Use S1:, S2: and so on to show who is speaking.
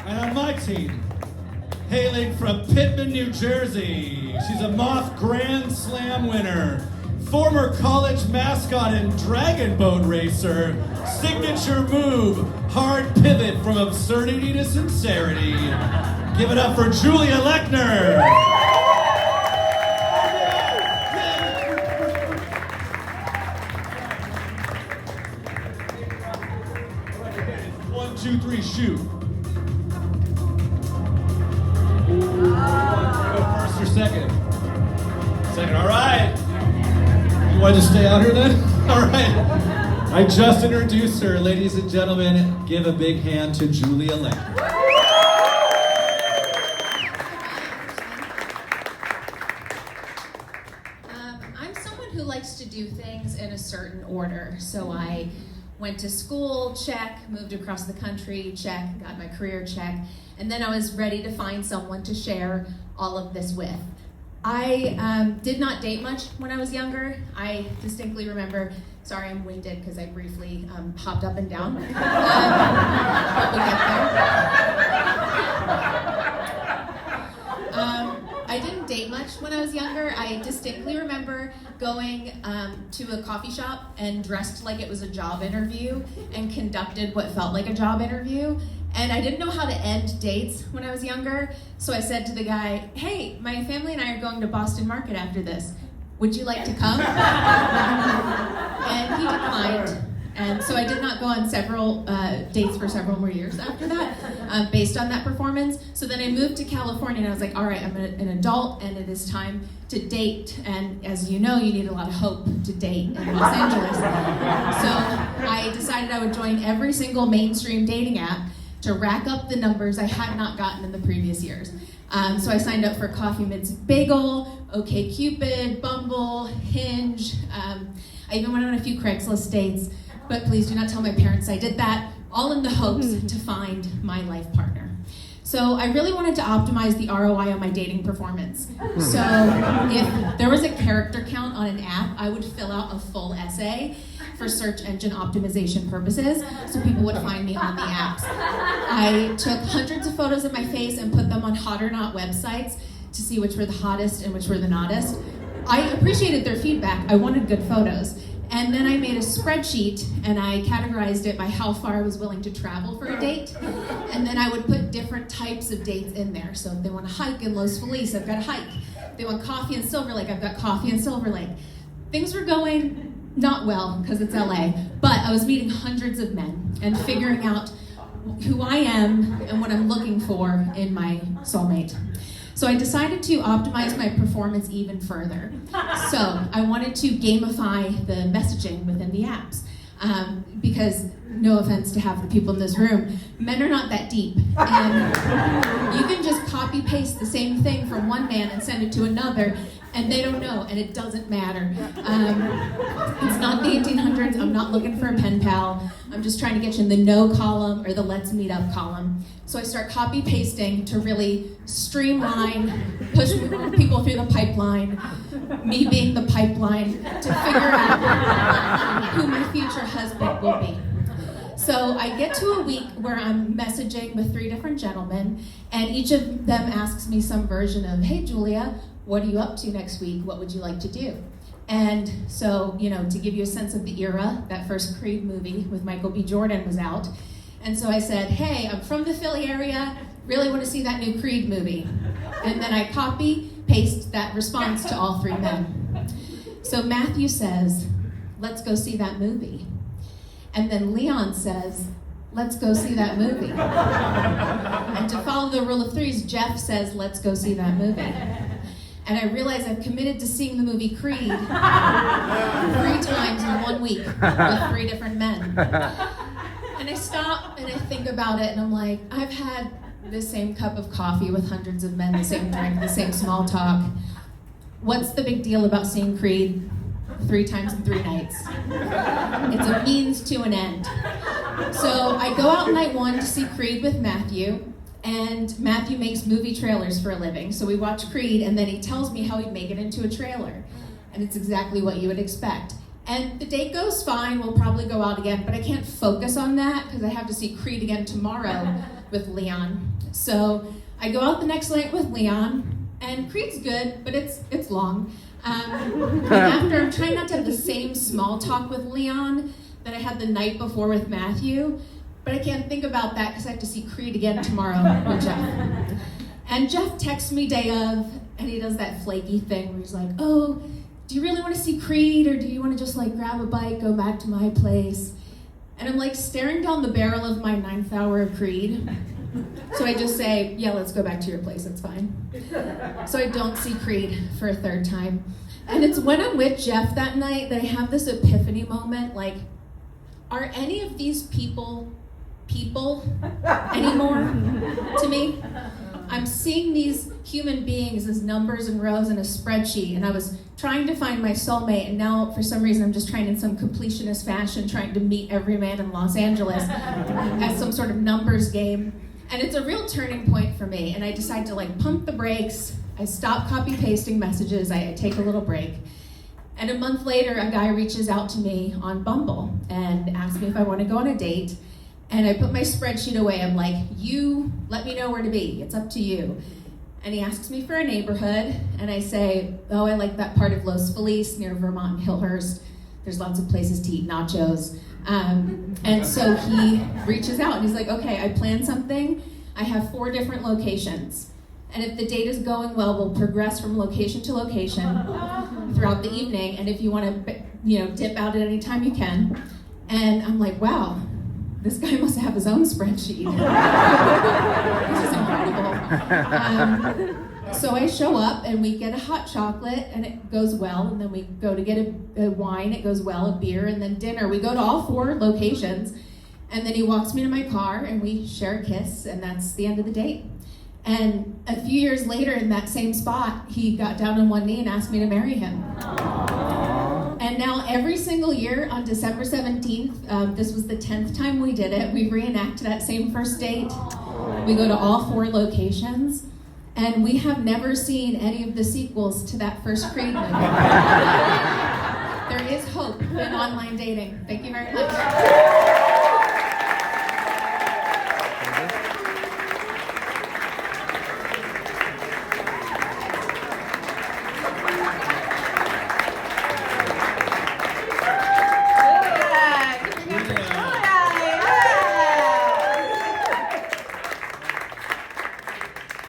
S1: And on my team, hailing from Pittman, New Jersey, she's a Moth GrandSLAM winner, former college mascot and dragon boat racer, signature move, hard pivot from absurdity to sincerity. Give it up for Julia Lechner. 1, 2, 3, shoot. First or second? Second, all right. You want to stay out here then? All right. I just introduced her. Ladies and gentlemen, give a big hand to Julia Lechner.
S2: I'm someone who likes to do things in a certain order. So I went to school, check, moved across the country, check, got my career, check, and then I was ready to find someone to share all of this with. I did not date much when I was younger. I distinctly remember, sorry I'm winded because I briefly hopped up and down, but we'll get there. I didn't date much when I was younger. I distinctly remember going to a coffee shop and dressed like it was a job interview and conducted what felt like a job interview. And I didn't know how to end dates when I was younger, so I said to the guy, hey, my family and I are going to Boston Market after this. Would you like to come? And he declined. And so I did not go on several dates for several more years after that, based on that performance. So then I moved to California and I was like, all right, I'm an adult and it is time to date. And as you know, you need a lot of hope to date in Los Angeles. So I decided I would join every single mainstream dating app to rack up the numbers I had not gotten in the previous years. So I signed up for Coffee Meets Bagel, OkCupid, Bumble, Hinge. I even went on a few Craigslist dates, but please do not tell my parents I did that, all in the hopes to find my life partner. So I really wanted to optimize the ROI on my dating performance. So if there was a character count on an app, I would fill out a full essay for search engine optimization purposes, so people would find me on the apps. I took hundreds of photos of my face and put them on Hot or Not websites to see which were the hottest and which were the nottest. I appreciated their feedback. I wanted good photos. And then I made a spreadsheet and I categorized it by how far I was willing to travel for a date. And then I would put different types of dates in there. So if they want to hike in Los Feliz, I've got a hike. If they want coffee in Silver Lake, I've got coffee in Silver Lake. Things were going not well, because it's LA, but I was meeting hundreds of men and figuring out who I am and what I'm looking for in my soulmate. So I decided to optimize my performance even further. So I wanted to gamify the messaging within the apps. Because, no offense to half the people in this room, men are not that deep. And you can just copy paste the same thing from one man and send it to another, and they don't know, and it doesn't matter. It's not the 1800s, I'm not looking for a pen pal. I'm just trying to get you in the no column or the let's meet up column. So I start copy pasting to really streamline, push people through the pipeline, me being the pipeline, to figure out who my future husband will be. So I get to a week where I'm messaging with 3 different gentlemen, and each of them asks me some version of, hey Julia, what are you up to next week? What would you like to do? And so, to give you a sense of the era, that first Creed movie with Michael B. Jordan was out. And so I said, hey, I'm from the Philly area, really want to see that new Creed movie. And then I copy, paste that response to all 3 men. So Matthew says, let's go see that movie. And then Leon says, let's go see that movie. And to follow the rule of 3s, Jeff says, let's go see that movie. And I realize I've committed to seeing the movie Creed 3 times in 1 week with 3 different men. And I stop and I think about it and I'm like, I've had the same cup of coffee with hundreds of men, the same drink, the same small talk. What's the big deal about seeing Creed 3 times in 3 nights? It's a means to an end. So I go out night 1 to see Creed with Matthew, and Matthew makes movie trailers for a living. So we watch Creed, and then he tells me how he'd make it into a trailer. And it's exactly what you would expect. And the date goes fine, we'll probably go out again, but I can't focus on that because I have to see Creed again tomorrow with Leon. So I go out the next night with Leon, and Creed's good, but it's long. And after, I'm trying not to have the same small talk with Leon that I had the night before with Matthew, but I can't think about that because I have to see Creed again tomorrow with Jeff. And Jeff texts me day of, and he does that flaky thing where he's like, oh, do you really want to see Creed, or do you want to just like grab a bite, go back to my place? And I'm like staring down the barrel of my 9th hour of Creed. So I just say, yeah, let's go back to your place, it's fine. So I don't see Creed for a 3rd time. And it's when I'm with Jeff that night that I have this epiphany moment, like, are any of these people anymore to me? I'm seeing these human beings as numbers and rows in a spreadsheet, and I was trying to find my soulmate, and now for some reason I'm just trying in some completionist fashion, trying to meet every man in Los Angeles as some sort of numbers game. And it's a real turning point for me, and I decide to like pump the brakes. I stop copy pasting messages, I take a little break. And a month later, a guy reaches out to me on Bumble and asks me if I want to go on a date. And I put my spreadsheet away. I'm like, you let me know where to be. It's up to you. And he asks me for a neighborhood. And I say, oh, I like that part of Los Feliz near Vermont and Hillhurst. There's lots of places to eat nachos. And so he reaches out and he's like, okay, I planned something. I have 4 different locations. And if the date is going well, we'll progress from location to location throughout the evening. And if you want to, dip out at any time, you can. And I'm like, wow. This guy must have his own spreadsheet. This is incredible. So I show up and we get a hot chocolate and it goes well, and then we go to get a wine, it goes well, a beer, and then dinner. We go to all 4 locations, and then he walks me to my car and we share a kiss, and that's the end of the date. And a few years later in that same spot, he got down on one knee and asked me to marry him. And now every single year on December 17th, this was the 10th time we did it, we reenact that same first date. We go to all 4 locations, and we have never seen any of the sequels to that first Creed movie. There is hope in online dating. Thank you very much.